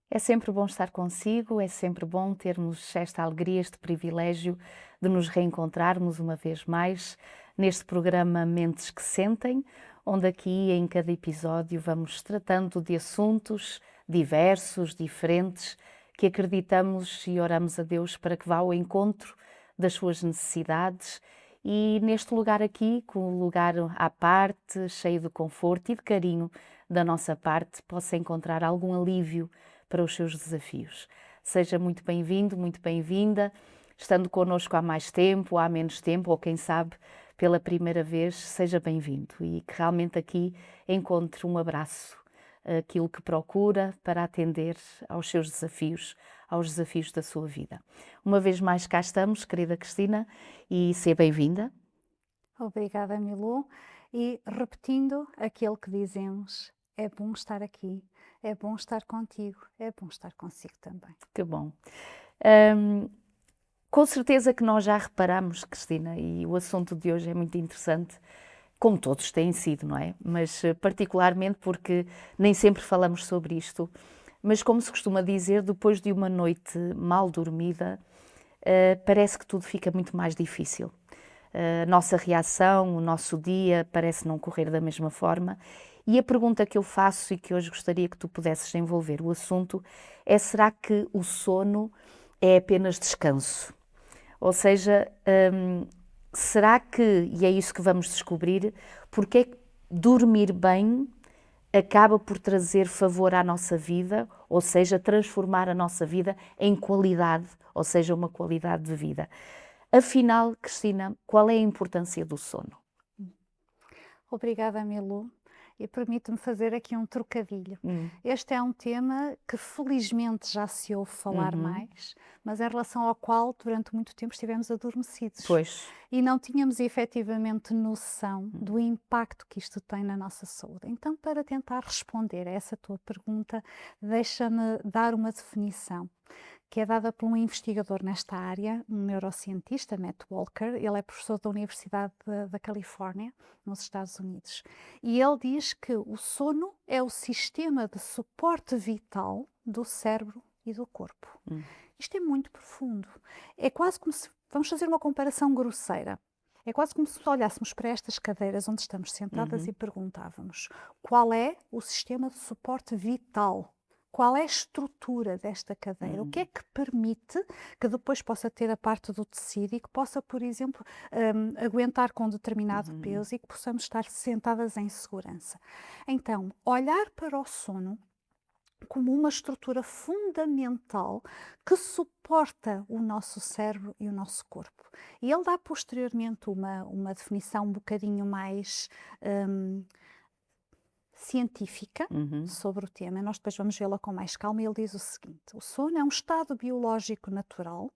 É sempre bom estar consigo, é sempre bom termos esta alegria, este privilégio de nos reencontrarmos uma vez mais neste programa Mentes que Sentem, onde aqui em cada episódio vamos tratando de assuntos diversos, diferentes, que acreditamos e oramos a Deus para que vá ao encontro das suas necessidades e neste lugar aqui, com o lugar à parte, cheio de conforto e de carinho da nossa parte, possa encontrar algum alívio para os seus desafios. Seja muito bem-vindo, muito bem-vinda, estando connosco há mais tempo, há menos tempo, ou quem sabe pela primeira vez, seja bem-vindo e que realmente aqui encontre um abraço, aquilo que procura para atender aos desafios da sua vida. Uma vez mais cá estamos, querida Cristina, e seja bem-vinda. Obrigada, Milu. E repetindo aquilo que dizemos, é bom estar aqui, é bom estar contigo, é bom estar consigo também. Que bom. Com certeza que nós já reparamos, Cristina, e o assunto de hoje é muito interessante, como todos têm sido, não é? Mas particularmente porque nem sempre falamos sobre isto. Mas como se costuma dizer, depois de uma noite mal dormida, parece que tudo fica muito mais difícil. A nossa reação, o nosso dia parece não correr da mesma forma. E a pergunta que eu faço e que hoje gostaria que tu pudesses envolver o assunto é: será que o sono é apenas descanso? Ou seja, será que, e é isso que vamos descobrir, porque é que dormir bem acaba por trazer favor à nossa vida, ou seja, transformar a nossa vida em qualidade, ou seja, uma qualidade de vida. Afinal, Cristina, qual é a importância do sono? Obrigada, Milu. E permite-me fazer aqui um trocadilho. Hum, Este é um tema que felizmente já se ouve falar uhum, mais, mas em relação ao qual durante muito tempo estivemos adormecidos pois. e não tínhamos efetivamente noção do impacto que isto tem na nossa saúde. Então, para tentar responder a essa tua pergunta, deixa-me dar uma definição que é dada por um investigador nesta área, um neurocientista, Matt Walker. Ele é professor da Universidade da Califórnia, nos Estados Unidos. E ele diz que o sono é o sistema de suporte vital do cérebro e do corpo. Hum, Isto é muito profundo. É quase como se, vamos fazer uma comparação grosseira. É quase como se olhássemos para estas cadeiras onde estamos sentadas uhum, e perguntávamos qual é o sistema de suporte vital, qual é a estrutura desta cadeira, o que é uhum, que permite que depois possa ter a parte do tecido e que possa, por exemplo, aguentar com determinado uhum, peso e que possamos estar sentadas em segurança. Então, olhar para o sono como uma estrutura fundamental que suporta o nosso cérebro e o nosso corpo. E ele dá posteriormente uma definição um bocadinho mais hum, científica uhum, sobre o tema. Nós depois vamos vê-la com mais calma. Ele diz o seguinte: o sono é um estado biológico natural,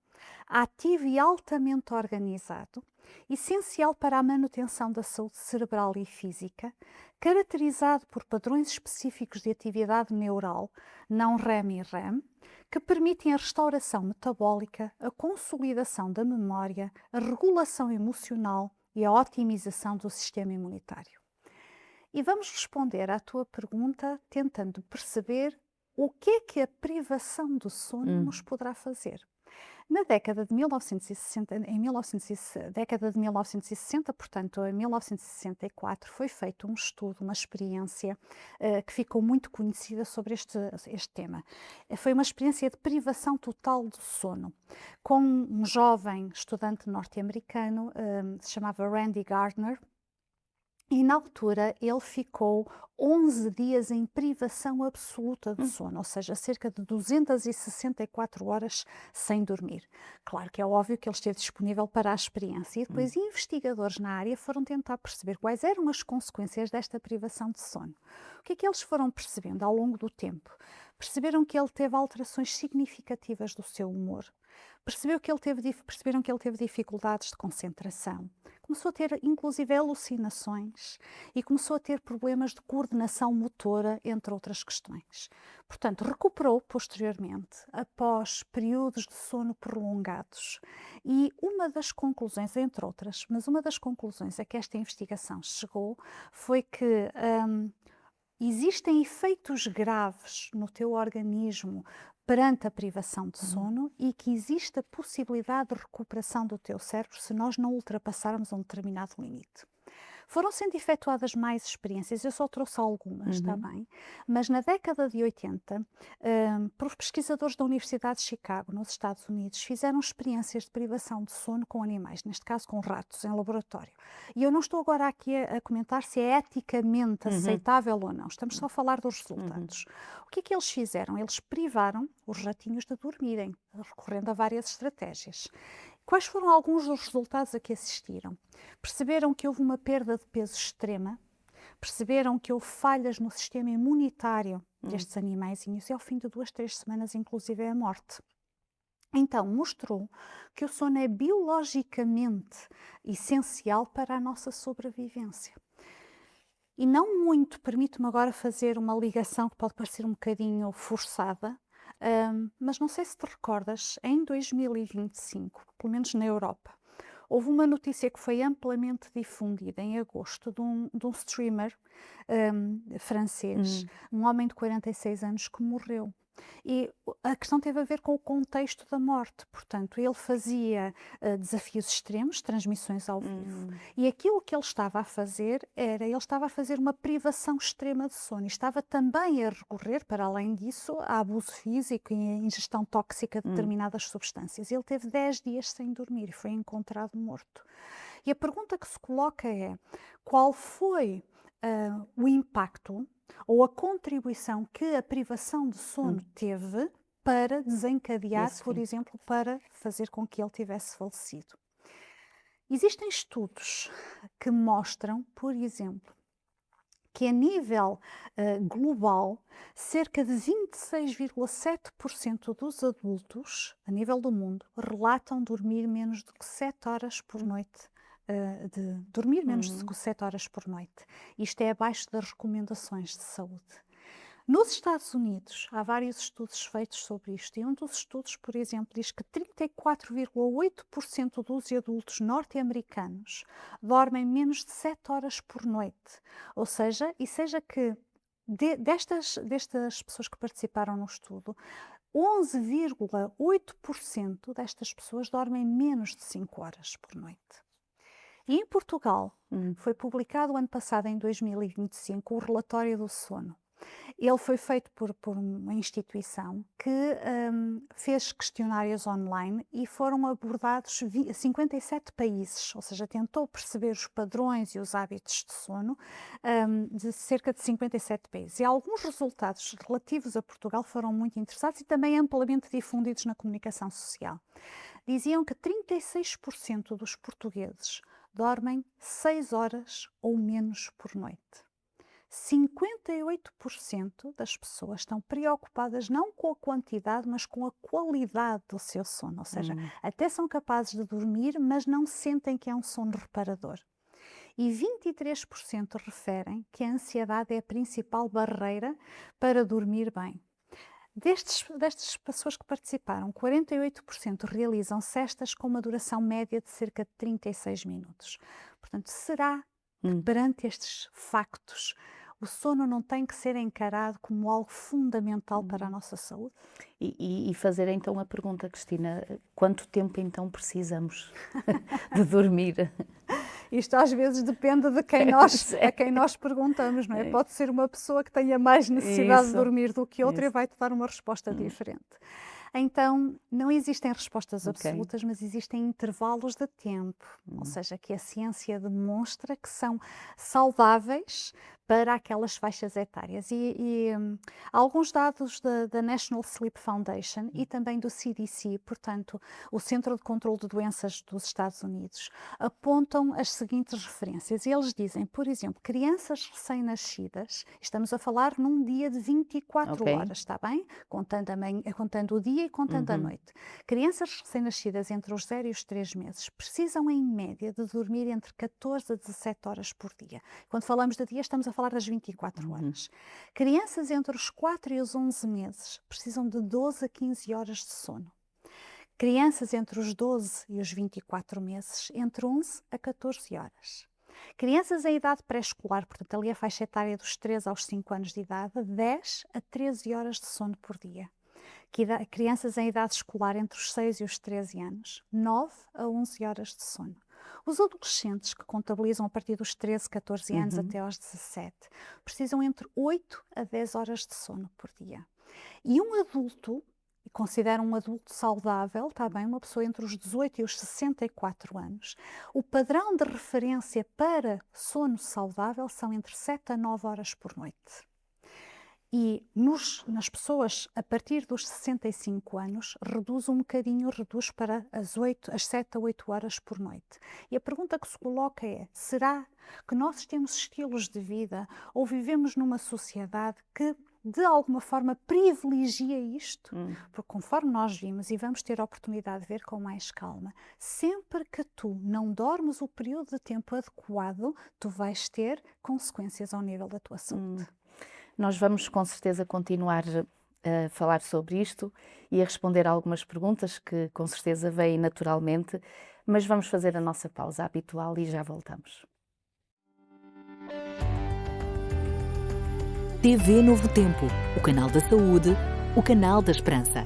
ativo e altamente organizado, essencial para a manutenção da saúde cerebral e física, caracterizado por padrões específicos de atividade neural, não REM e REM, que permitem a restauração metabólica, a consolidação da memória, a regulação emocional e a otimização do sistema imunitário. E vamos responder à tua pergunta tentando perceber o que é a privação do sono hum, nos poderá fazer. Na década de 1960, década de 1960, portanto, em 1964, foi feito um estudo, uma experiência que ficou muito conhecida sobre este tema. Foi uma experiência de privação total do sono, com um jovem estudante norte-americano, se chamava Randy Gardner, e na altura ele ficou 11 dias em privação absoluta de hum, sono, ou seja, cerca de 264 horas sem dormir. Claro que é óbvio que ele esteve disponível para a experiência e hum, depois investigadores na área foram tentar perceber quais eram as consequências desta privação de sono. O que é que eles foram percebendo ao longo do tempo? Perceberam que ele teve alterações significativas do seu humor. Perceberam que ele teve dificuldades de concentração. Começou a ter, inclusive, alucinações e começou a ter problemas de coordenação motora, entre outras questões. Portanto, recuperou posteriormente, após períodos de sono prolongados. E uma das conclusões, entre outras, mas uma das conclusões a que esta investigação chegou foi que existem efeitos graves no teu organismo perante a privação de sono e que existe a possibilidade de recuperação do teu cérebro se nós não ultrapassarmos um determinado limite. Foram sendo efetuadas mais experiências, eu só trouxe algumas, está bem? Mas na década de 80, por pesquisadores da Universidade de Chicago, nos Estados Unidos, fizeram experiências de privação de sono com animais, neste caso com ratos, em laboratório. E eu não estou agora aqui a comentar se é eticamente aceitável ou não, estamos só a falar dos resultados. O que é que eles fizeram? Eles privaram os ratinhos de dormirem, recorrendo a várias estratégias. Quais foram alguns dos resultados a que assistiram? Perceberam que houve uma perda de peso extrema, perceberam que houve falhas no sistema imunitário destes animaizinhos e ao fim de 2, 3 semanas, inclusive, é a morte. Então, mostrou que o sono é biologicamente essencial para a nossa sobrevivência. E não muito, permito-me agora fazer uma ligação que pode parecer um bocadinho forçada, mas não sei se te recordas, em 2025, pelo menos na Europa, houve uma notícia que foi amplamente difundida em agosto de um streamer francês, um homem de 46 anos que morreu. E a questão teve a ver com o contexto da morte, portanto, ele fazia desafios extremos, transmissões ao vivo, e aquilo que ele estava a fazer ele estava a fazer uma privação extrema de sono, e estava também a recorrer, para além disso, a abuso físico e a ingestão tóxica de determinadas substâncias. Ele teve 10 dias sem dormir e foi encontrado morto. E a pergunta que se coloca é, qual foi o impacto ou a contribuição que a privação de sono teve para desencadear, por exemplo, para fazer com que ele tivesse falecido. Existem estudos que mostram, por exemplo, que a nível global, cerca de 26,7% dos adultos, a nível do mundo, relatam dormir menos do que 7 horas por noite. Dormir menos de 7 horas por noite. Isto é abaixo das recomendações de saúde. Nos Estados Unidos, há vários estudos feitos sobre isto, e um dos estudos, por exemplo, diz que 34,8% dos adultos norte-americanos dormem menos de 7 horas por noite. Ou seja, que destas pessoas que participaram no estudo, 11,8% destas pessoas dormem menos de 5 horas por noite. E em Portugal, foi publicado o ano passado, em 2025, o relatório do sono. Ele foi feito por uma instituição que fez questionários online e foram abordados 57 países, ou seja, tentou perceber os padrões e os hábitos de sono de cerca de 57 países. E alguns resultados relativos a Portugal foram muito interessantes e também amplamente difundidos na comunicação social. Diziam que 36% dos portugueses dormem 6 horas ou menos por noite. 58% das pessoas estão preocupadas não com a quantidade, mas com a qualidade do seu sono. Ou seja, até são capazes de dormir, mas não sentem que é um sono reparador. E 23% referem que a ansiedade é a principal barreira para dormir bem. Destas pessoas que participaram, 48% realizam cestas com uma duração média de cerca de 36 minutos. Portanto, será que perante estes factos o sono não tem que ser encarado como algo fundamental para a nossa saúde? E fazer então a pergunta, Cristina, quanto tempo então precisamos de dormir? Isto às vezes depende de a quem nós perguntamos, não é? Pode ser uma pessoa que tenha mais necessidade de dormir do que outra e vai-te dar uma resposta diferente. Então, não existem respostas absolutas, mas existem intervalos de tempo, ou seja, que a ciência demonstra que são saudáveis para aquelas faixas etárias. E alguns dados da National Sleep Foundation e também do CDC, portanto, o Centro de Controlo de Doenças dos Estados Unidos, apontam as seguintes referências. Eles dizem, por exemplo, crianças recém-nascidas, estamos a falar num dia de 24 horas, está bem? Contando o dia e contando a noite. Crianças recém-nascidas entre os 0 e os 3 meses precisam, em média, de dormir entre 14 a 17 horas por dia. Quando falamos de dia, estamos a falar das 24 horas. Crianças entre os 4 e os 11 meses precisam de 12 a 15 horas de sono. Crianças entre os 12 e os 24 meses, entre 11 a 14 horas. Crianças em idade pré-escolar, portanto ali a faixa etária dos 3 aos 5 anos de idade, 10 a 13 horas de sono por dia. Crianças em idade escolar entre os 6 e os 13 anos, 9 a 11 horas de sono. Os adolescentes, que contabilizam a partir dos 13, 14 anos até aos 17, precisam entre 8 a 10 horas de sono por dia. E um adulto, e considera um adulto saudável, está bem, uma pessoa entre os 18 e os 64 anos, o padrão de referência para sono saudável são entre 7 a 9 horas por noite. E nas pessoas a partir dos 65 anos, reduz um bocadinho, reduz para as 7 a 8 horas por noite. E a pergunta que se coloca é, será que nós temos estilos de vida ou vivemos numa sociedade que de alguma forma privilegia isto? Porque conforme nós vimos, e vamos ter a oportunidade de ver com mais calma, sempre que tu não dormes o período de tempo adequado, tu vais ter consequências ao nível da tua saúde. Nós vamos com certeza continuar a falar sobre isto e a responder a algumas perguntas que com certeza vêm naturalmente, mas vamos fazer a nossa pausa habitual e já voltamos. TV Novo Tempo, o canal da saúde, o canal da esperança.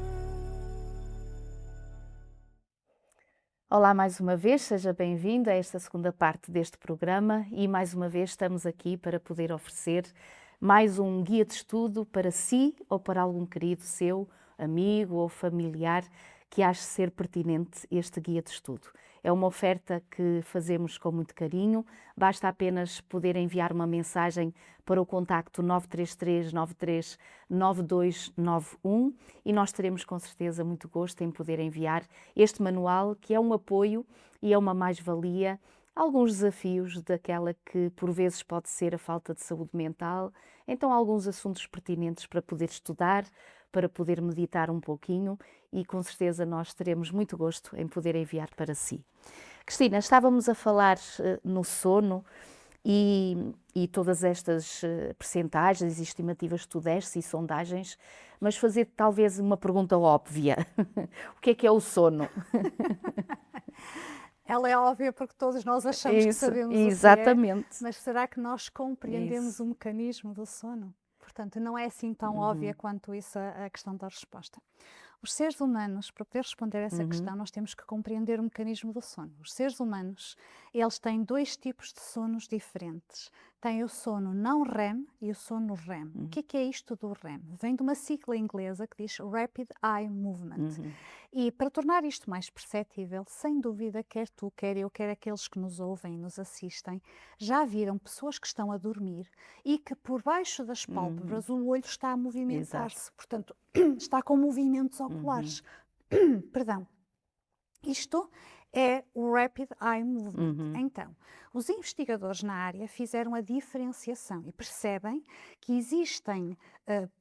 Olá mais uma vez, seja bem-vindo a esta segunda parte deste programa e mais uma vez estamos aqui para poder oferecer mais um guia de estudo para si ou para algum querido seu, amigo ou familiar que ache ser pertinente este guia de estudo. É uma oferta que fazemos com muito carinho, basta apenas poder enviar uma mensagem para o contacto 933 93 9291 e nós teremos com certeza muito gosto em poder enviar este manual que é um apoio e é uma mais-valia, alguns desafios daquela que por vezes pode ser a falta de saúde mental, então alguns assuntos pertinentes para poder estudar, para poder meditar um pouquinho e com certeza nós teremos muito gosto em poder enviar para si. Cristina, estávamos a falar no sono e todas estas percentagens e estimativas que tu deste e sondagens, mas fazer talvez uma pergunta óbvia. O que é o sono? Ela é óbvia porque todos nós achamos que sabemos exatamente. O que é, mas será que nós compreendemos o mecanismo do sono? Portanto, não é assim tão óbvia quanto isso a questão da resposta. Os seres humanos, para poder responder a essa questão, nós temos que compreender o mecanismo do sono. Os seres humanos, eles têm dois tipos de sonos diferentes. Tem o sono não REM e o sono REM. O que é isto do REM? Vem de uma sigla inglesa que diz Rapid Eye Movement. E para tornar isto mais perceptível, sem dúvida, quer tu, quer eu, quer aqueles que nos ouvem e nos assistem, já viram pessoas que estão a dormir e que por baixo das pálpebras o olho está a movimentar-se. Portanto, está com movimentos oculares. Perdão. Isto é o Rapid Eye Movement. Então, os investigadores na área fizeram a diferenciação e percebem que existem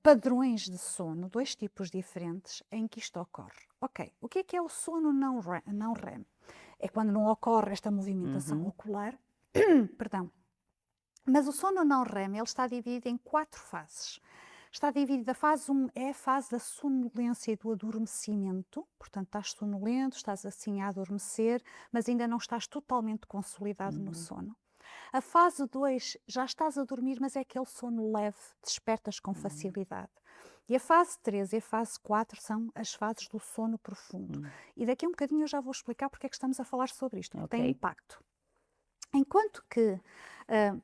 padrões de sono, dois tipos diferentes, em que isto ocorre. Ok, o que é o sono não REM? É quando não ocorre esta movimentação ocular, perdão. Mas o sono não REM, ele está dividido em 4 fases. Está dividido, a fase 1 é a fase da sonolência e do adormecimento, portanto estás sonolento, estás assim a adormecer, mas ainda não estás totalmente consolidado no sono. A fase 2, já estás a dormir, mas é aquele sono leve, despertas com facilidade. E a fase 3 e a fase 4 são as fases do sono profundo. E daqui a um bocadinho eu já vou explicar porque é que estamos a falar sobre isto, porque tem impacto. Enquanto que,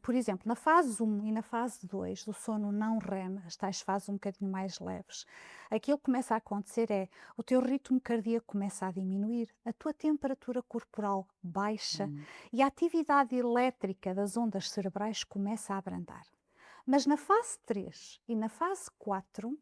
por exemplo, na fase 1 e na fase 2 do sono não REM, as tais fases um bocadinho mais leves, aquilo que começa a acontecer é o teu ritmo cardíaco começa a diminuir, a tua temperatura corporal baixa e a atividade elétrica das ondas cerebrais começa a abrandar. Mas na fase 3 e na fase 4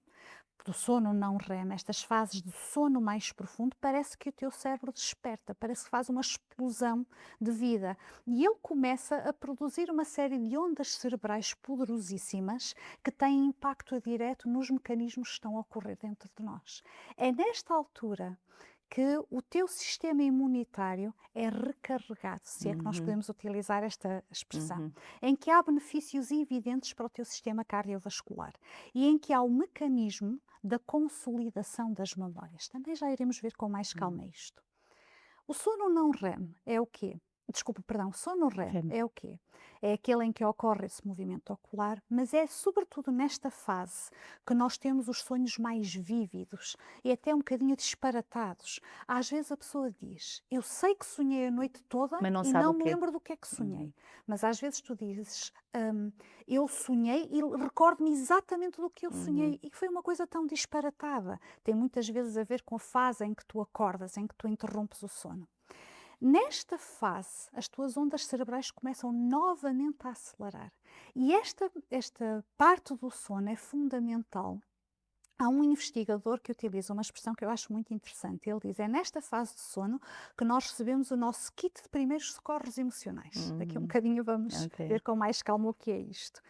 do sono não REM, estas fases do sono mais profundo, parece que o teu cérebro desperta, parece que faz uma explosão de vida e ele começa a produzir uma série de ondas cerebrais poderosíssimas que têm impacto direto nos mecanismos que estão a ocorrer dentro de nós. É nesta altura que o teu sistema imunitário é recarregado, se é que nós podemos utilizar esta expressão, em que há benefícios evidentes para o teu sistema cardiovascular e em que há o mecanismo da consolidação das memórias. Também já iremos ver com mais calma isto. O sono não REM é o quê? Desculpa, perdão, sono REM REM. é o quê? É aquele em que ocorre esse movimento ocular, mas é sobretudo nesta fase que nós temos os sonhos mais vívidos e até um bocadinho disparatados. Às vezes a pessoa diz, eu sei que sonhei a noite toda Mas não e sabe não o me quê. lembro do que é que sonhei. Mas às vezes tu dizes, eu sonhei e recordo-me exatamente do que eu sonhei e foi uma coisa tão disparatada. Tem muitas vezes a ver com a fase em que tu acordas, em que tu interrompes o sono. Nesta fase, as tuas ondas cerebrais começam novamente a acelerar. E esta parte do sono é fundamental. Há um investigador que utiliza uma expressão que eu acho muito interessante. Ele diz, é nesta fase de sono que nós recebemos o nosso kit de primeiros socorros emocionais. Daqui a um bocadinho vamos Ok. ver com mais calma o que é isto.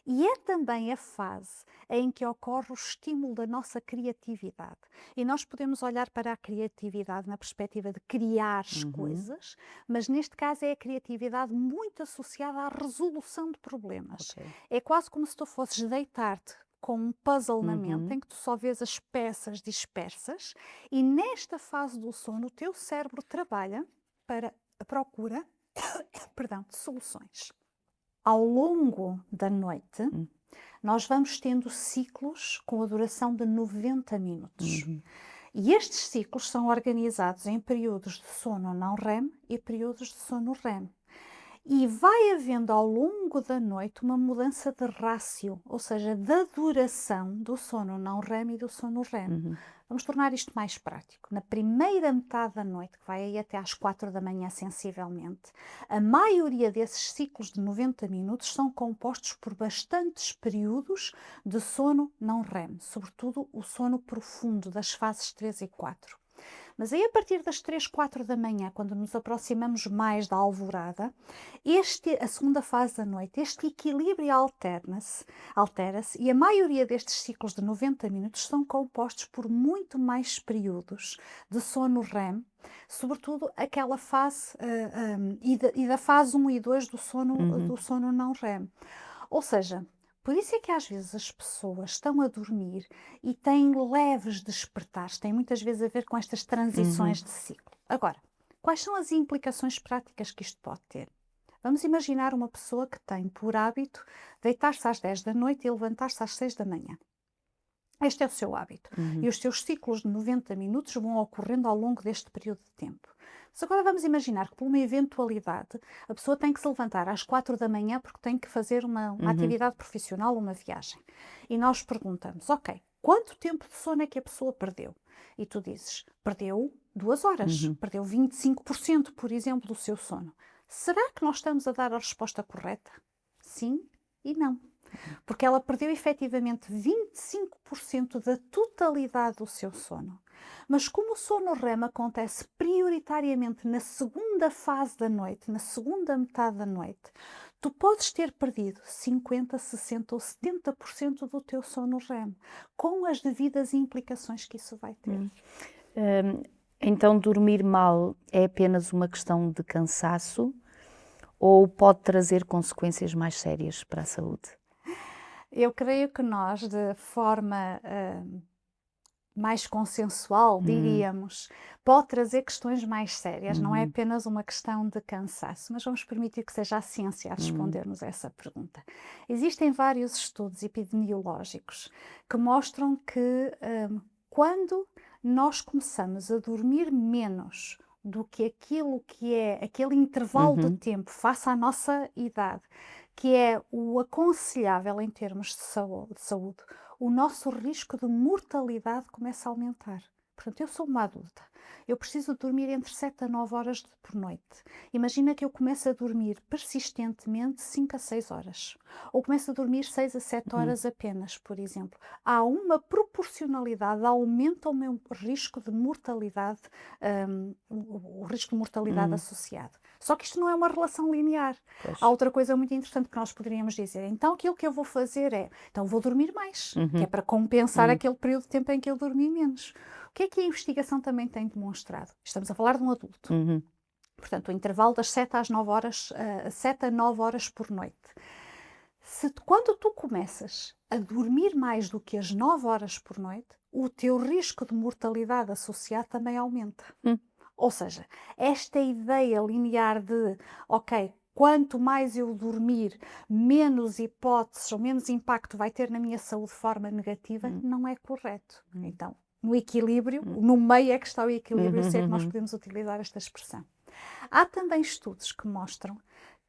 E é também a fase em que ocorre o estímulo da nossa criatividade. E nós podemos olhar para a criatividade na perspectiva de criar coisas, mas neste caso é a criatividade muito associada à resolução de problemas. Ok. É quase como se tu fosses deitar-te com um puzzle na mente em que tu só vês as peças dispersas e nesta fase do sono o teu cérebro trabalha para a procura perdão, de soluções. Ao longo da noite, nós vamos tendo ciclos com a duração de 90 minutos. E estes ciclos são organizados em períodos de sono não REM e períodos de sono REM. E vai havendo ao longo da noite uma mudança de rácio, ou seja, da duração do sono não REM e do sono REM. Vamos tornar isto mais prático. Na primeira metade da noite, que vai aí até às 4 da manhã sensivelmente, a maioria desses ciclos de 90 minutos são compostos por bastantes períodos de sono não REM, sobretudo o sono profundo das fases 3 e 4. Mas aí a partir das 3, 4 da manhã, quando nos aproximamos mais da alvorada, a segunda fase da noite, este equilíbrio altera-se e a maioria destes ciclos de 90 minutos são compostos por muito mais períodos de sono REM, sobretudo aquela fase e da fase 1 e 2 do sono não REM. Ou seja, por isso é que às vezes as pessoas estão a dormir e têm leves despertares, tem muitas vezes a ver com estas transições de ciclo. Agora, quais são as implicações práticas que isto pode ter? Vamos imaginar uma pessoa que tem por hábito deitar-se às 10 da noite e levantar-se às 6 da manhã. Este é o seu hábito. E os seus ciclos de 90 minutos vão ocorrendo ao longo deste período de tempo. Mas agora vamos imaginar que por uma eventualidade a pessoa tem que se levantar às 4 da manhã porque tem que fazer uma atividade profissional, uma viagem. E nós perguntamos, ok, quanto tempo de sono é que a pessoa perdeu? E tu dizes, perdeu 2 horas, perdeu 25%, por exemplo, do seu sono. Será que nós estamos a dar a resposta correta? Sim e não. Porque ela perdeu efetivamente 25% da totalidade do seu sono. Mas como o sono REM acontece prioritariamente na segunda fase da noite, na segunda metade da noite, tu podes ter perdido 50%, 60% ou 70% do teu sono REM, com as devidas implicações que isso vai ter. Então, dormir mal é apenas uma questão de cansaço ou pode trazer consequências mais sérias para a saúde? Eu creio que nós, de forma mais consensual, diríamos, pode trazer questões mais sérias, não é apenas uma questão de cansaço, mas vamos permitir que seja a ciência a responder-nos a essa pergunta. Existem vários estudos epidemiológicos que mostram que quando nós começamos a dormir menos do que aquilo que é aquele intervalo de tempo face à nossa idade, que é o aconselhável em termos de saúde, o nosso risco de mortalidade começa a aumentar. Portanto, eu sou uma adulta, eu preciso dormir entre 7 a 9 horas por noite. Imagina que eu começo a dormir persistentemente 5 a 6 horas, ou começo a dormir 6 a 7 horas apenas, por exemplo. Há uma proporcionalidade, aumenta o meu risco de mortalidade, o risco de mortalidade associado. Só que isto não é uma relação linear. Pois. Há outra coisa muito interessante que nós poderíamos dizer. Então, aquilo que eu vou fazer é, então vou dormir mais, que é para compensar aquele período de tempo em que eu dormi menos. O que é que a investigação também tem demonstrado? Estamos a falar de um adulto. Portanto, o intervalo das 7 às 9 horas, 7 a 9 horas por noite. Quando tu começas a dormir mais do que as 9 horas por noite, o teu risco de mortalidade associado também aumenta. Ou seja, esta ideia linear de, ok, quanto mais eu dormir, menos hipóteses ou menos impacto vai ter na minha saúde de forma negativa, não é correto. Então, no equilíbrio, no meio é que está o equilíbrio, se é que nós podemos utilizar esta expressão. Há também estudos que mostram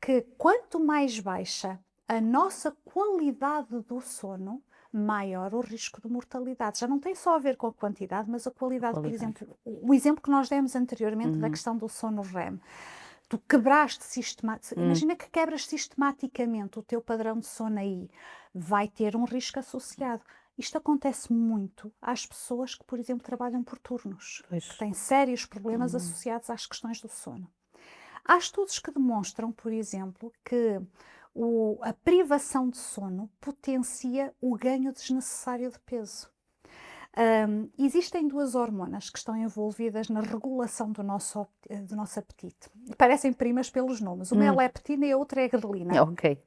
que quanto mais baixa a nossa qualidade do sono, maior o risco de mortalidade. Já não tem só a ver com a quantidade, mas a qualidade. Por exemplo, o exemplo que nós demos anteriormente da questão do sono REM. Tu quebraste sistematicamente, imagina que quebras sistematicamente o teu padrão de sono aí, vai ter um risco associado. Isto acontece muito às pessoas que, por exemplo, trabalham por turnos, que têm sérios problemas associados às questões do sono. Há estudos que demonstram, por exemplo, que a privação de sono potencia o ganho desnecessário de peso. Existem duas hormonas que estão envolvidas na regulação do nosso apetite. Parecem primas pelos nomes. Uma é a leptina e a outra é a grelina. Ok.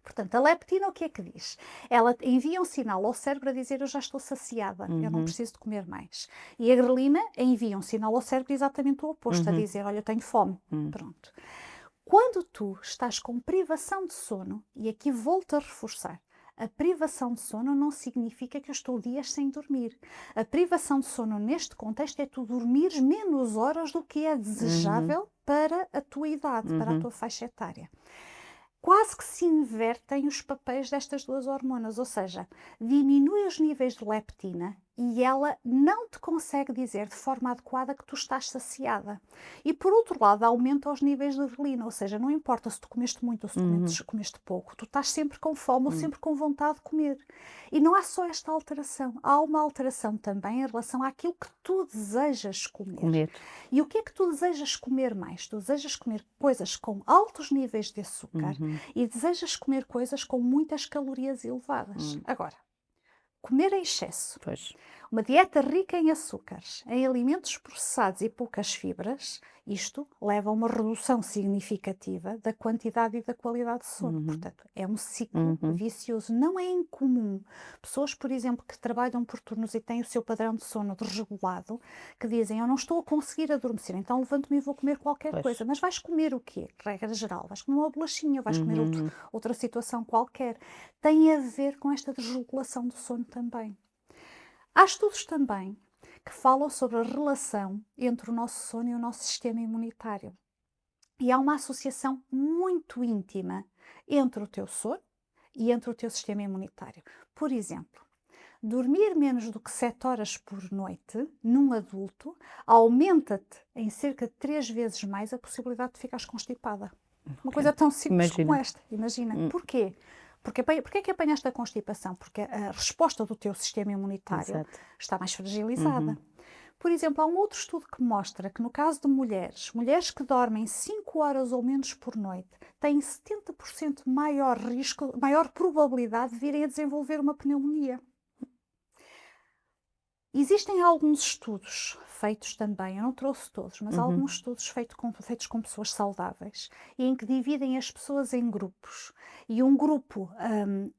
Portanto, a leptina o que é que diz? Ela envia um sinal ao cérebro a dizer eu já estou saciada, eu não preciso de comer mais. E a grelina envia um sinal ao cérebro exatamente o oposto, a dizer olha, eu tenho fome. Pronto. Quando tu estás com privação de sono, e aqui volto a reforçar, a privação de sono não significa que eu estou dias sem dormir. A privação de sono neste contexto é tu dormires menos horas do que é desejável para a tua idade, para a tua faixa etária. Quase que se invertem os papéis destas duas hormonas, ou seja, diminui os níveis de leptina e ela não te consegue dizer de forma adequada que tu estás saciada. E por outro lado, aumenta os níveis de grelina, ou seja, não importa se tu comeste muito ou se comeste pouco, tu estás sempre com fome ou sempre com vontade de comer. E não há só esta alteração, há uma alteração também em relação àquilo que tu desejas comer. E o que é que tu desejas comer mais? Tu desejas comer coisas com altos níveis de açúcar e desejas comer coisas com muitas calorias elevadas. Agora, comer em excesso, uma dieta rica em açúcares, em alimentos processados e poucas fibras, isto leva a uma redução significativa da quantidade e da qualidade de sono. Portanto, é um ciclo vicioso. Não é incomum pessoas, por exemplo, que trabalham por turnos e têm o seu padrão de sono desregulado, que dizem, eu não estou a conseguir adormecer, então levanto-me e vou comer qualquer coisa. Mas vais comer o quê? Regra geral, vais comer uma bolachinha, vais comer outra situação qualquer. Tem a ver com esta desregulação do sono também. Há estudos também que falam sobre a relação entre o nosso sono e o nosso sistema imunitário. E há uma associação muito íntima entre o teu sono e entre o teu sistema imunitário. Por exemplo, dormir menos do que 7 horas por noite, num adulto, aumenta-te em cerca de 3 vezes mais a possibilidade de ficares constipada. Uma coisa tão simples como esta. Imagina. Porquê? Porquê é que apanhaste a constipação? Porque a resposta do teu sistema imunitário está mais fragilizada. Por exemplo, há um outro estudo que mostra que no caso de mulheres que dormem 5 horas ou menos por noite, têm 70% maior probabilidade de virem a desenvolver uma pneumonia. Existem alguns estudos feitos também, eu não trouxe todos, mas alguns estudos feitos com pessoas saudáveis, em que dividem as pessoas em grupos. E um grupo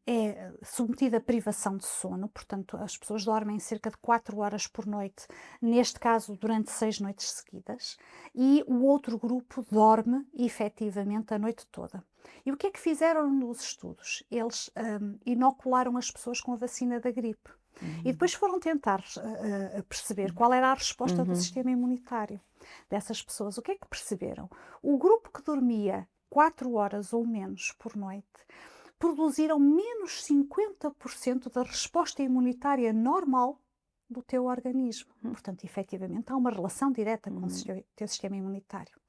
é submetido a privação de sono, portanto as pessoas dormem cerca de 4 horas por noite, neste caso durante 6 noites seguidas, e o outro grupo dorme efetivamente a noite toda. E o que é que fizeram nos estudos? Eles inocularam as pessoas com a vacina da gripe. E depois foram tentar perceber qual era a resposta do sistema imunitário dessas pessoas. O que é que perceberam? O grupo que dormia 4 horas ou menos por noite produziram menos 50% da resposta imunitária normal do teu organismo. Portanto, efetivamente, há uma relação direta com o teu sistema imunitário.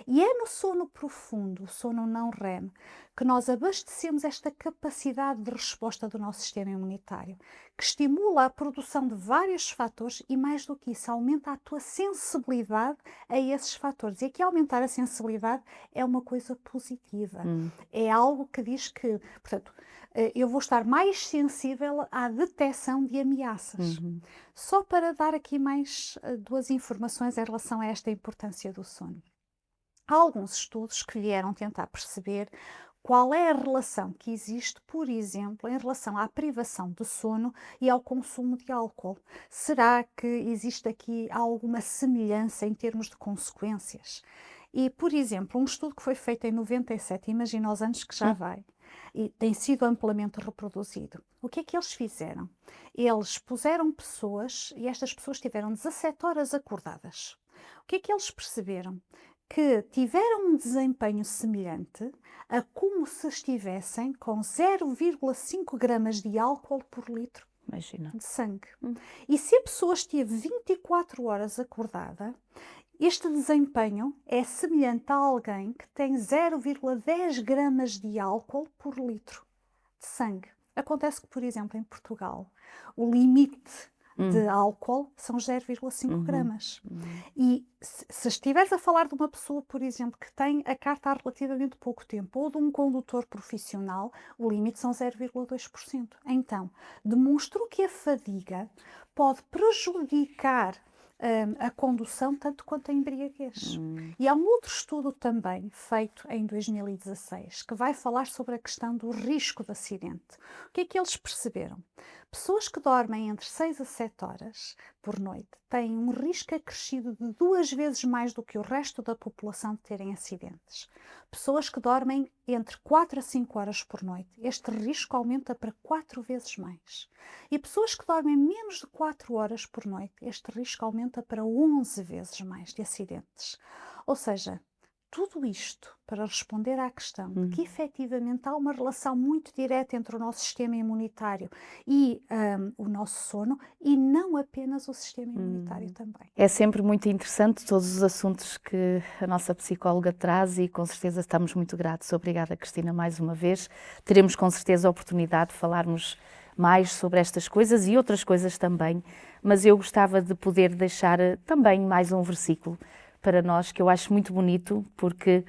E é no sono profundo, o sono não REM, que nós abastecemos esta capacidade de resposta do nosso sistema imunitário, que estimula a produção de vários fatores e, mais do que isso, aumenta a tua sensibilidade a esses fatores. E aqui aumentar a sensibilidade é uma coisa positiva. É algo que diz que, portanto, eu vou estar mais sensível à detecção de ameaças. Só para dar aqui mais 2 informações em relação a esta importância do sono. Há alguns estudos que vieram tentar perceber qual é a relação que existe, por exemplo, em relação à privação de sono e ao consumo de álcool. Será que existe aqui alguma semelhança em termos de consequências? E, por exemplo, um estudo que foi feito em 97, imagina os anos que já vai, e tem sido amplamente reproduzido. O que é que eles fizeram? Eles puseram pessoas, e estas pessoas tiveram 17 horas acordadas. O que é que eles perceberam? Que tiveram um desempenho semelhante a como se estivessem com 0,5 gramas de álcool por litro Imagina. de sangue. E se a pessoa esteve 24 horas acordada, este desempenho é semelhante a alguém que tem 0,10 gramas de álcool por litro de sangue. Acontece que, por exemplo, em Portugal, o limite de álcool são 0,5 gramas. E se estiveres a falar de uma pessoa, por exemplo, que tem a carta há relativamente pouco tempo, ou de um condutor profissional, o limite são 0,2%. Então, demonstrou que a fadiga pode prejudicar a condução tanto quanto a embriaguez. E há um outro estudo também feito em 2016 que vai falar sobre a questão do risco de acidente. O que é que eles perceberam? Pessoas que dormem entre 6 a 7 horas por noite têm um risco acrescido de 2 vezes mais do que o resto da população de terem acidentes. Pessoas que dormem entre 4 a 5 horas por noite, este risco aumenta para 4 vezes mais. E pessoas que dormem menos de 4 horas por noite, este risco aumenta para 11 vezes mais de acidentes. Ou seja, tudo isto para responder à questão de que efetivamente há uma relação muito direta entre o nosso sistema imunitário e o nosso sono, e não apenas o sistema imunitário também. É sempre muito interessante todos os assuntos que a nossa psicóloga traz e com certeza estamos muito gratos. Obrigada, Cristina, mais uma vez. Teremos com certeza a oportunidade de falarmos mais sobre estas coisas e outras coisas também, mas eu gostava de poder deixar também mais um versículo para nós, que eu acho muito bonito, porque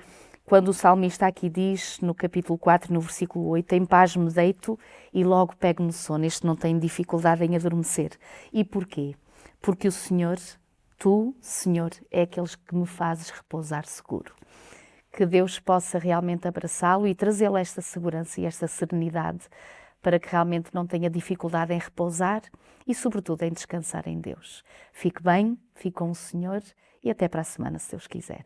quando o salmista aqui diz, no capítulo 4, no versículo 8, em paz me deito e logo pego no sono, este não tem dificuldade em adormecer. E porquê? Porque o Senhor, tu, Senhor, é aqueles que me fazes repousar seguro. Que Deus possa realmente abraçá-lo e trazê-lo esta segurança e esta serenidade, para que realmente não tenha dificuldade em repousar e, sobretudo, em descansar em Deus. Fique bem, fique com o Senhor e até para a semana, se Deus quiser.